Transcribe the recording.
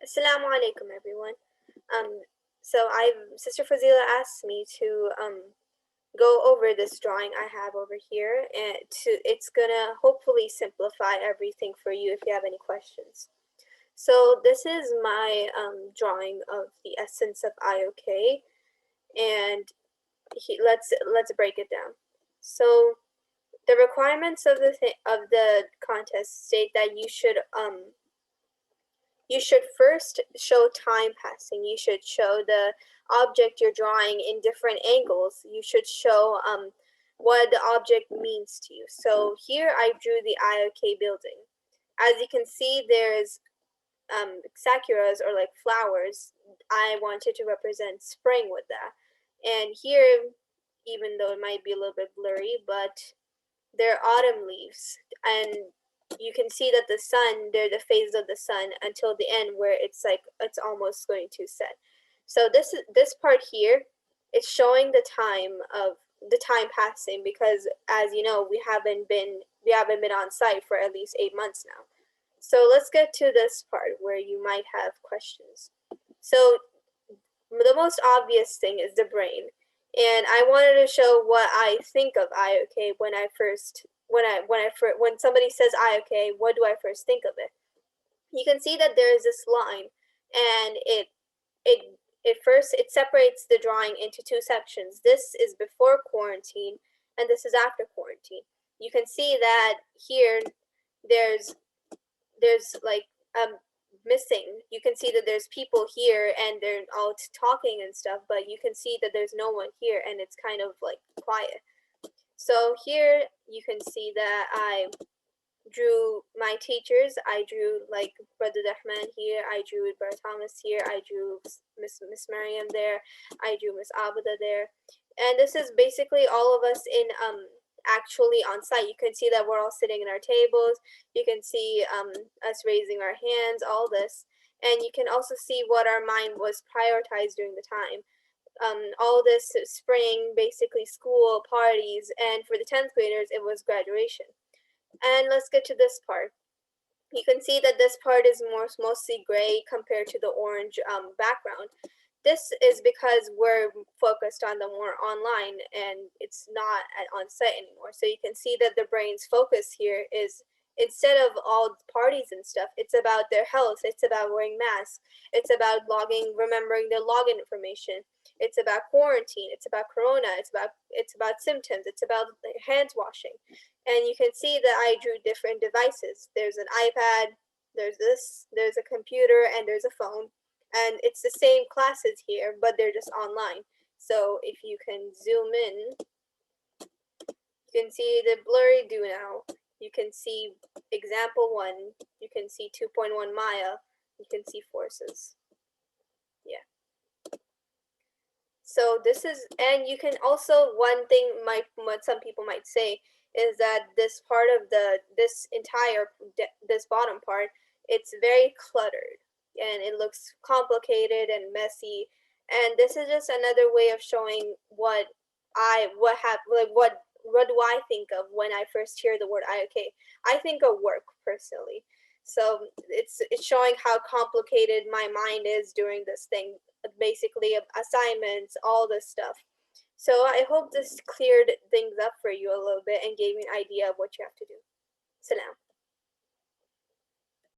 Assalamu alaikum, everyone. So Sister Fazila asked me to go over this drawing I have over here, and it's gonna hopefully simplify everything for you if you have any questions. So this is my drawing of the essence of IOK, and let's break it down. So the requirements of the contest state that you should first show time passing. You should show the object you're drawing in different angles. You should show what the object means to you. So here I drew the IOK building. As you can see, there's sakuras, or like flowers. I wanted to represent spring with that. And here, even though it might be a little bit blurry, but they're autumn leaves. And you can see that the sun, they're the phases of the sun until the end where it's like it's almost going to set. So this part here, it's showing the time passing, because as you know, we haven't been on site for at least 8 months now. So let's get to this part where you might have questions. So the most obvious thing is the brain. And I wanted to show what I think of IOK when somebody says IOK, what do I first think of it? You can see that there is this line, and it separates the drawing into two sections. This is before quarantine, and this is after quarantine. You can see that here there's like missing. You can see that there's people here and they're all talking and stuff, but you can see that there's no one here and it's kind of like quiet. So here you can see that I drew my teachers. I drew like Brother Rahman here, I drew Brother Thomas here, I drew Miss Mariam there, I drew Miss Abada there. And this is basically all of us in actually on site. You can see that we're all sitting in our tables. You can see us raising our hands, all this. And you can also see what our mind was prioritized during the time. All this spring, basically school, parties, and for the 10th graders, it was graduation. And let's get to this part. You can see that this part is mostly gray compared to the orange background. This is because we're focused on the more online and it's not on site anymore. So you can see that the brain's focus here is, instead of all parties and stuff, it's about their health. It's about wearing masks. It's about remembering their login information. It's about quarantine. It's about corona. It's about symptoms. It's about hands washing. And you can see that I drew different devices. There's an iPad, there's a computer, and there's a phone. And it's the same classes here, but they're just online. So if you can zoom in, you can see the blurry do now. You can see example 1. You can see 2.1 Maya. You can see forces. Yeah. So this is, and you can also, one thing what some people might say is that this part of this bottom part, it's very cluttered and it looks complicated and messy. And this is just another way of showing what do I think of when I first hear the word IOK? I think of work personally. So it's showing how complicated my mind is during this thing, basically assignments, all this stuff. So I hope this cleared things up for you a little bit and gave you an idea of what you have to do. So now.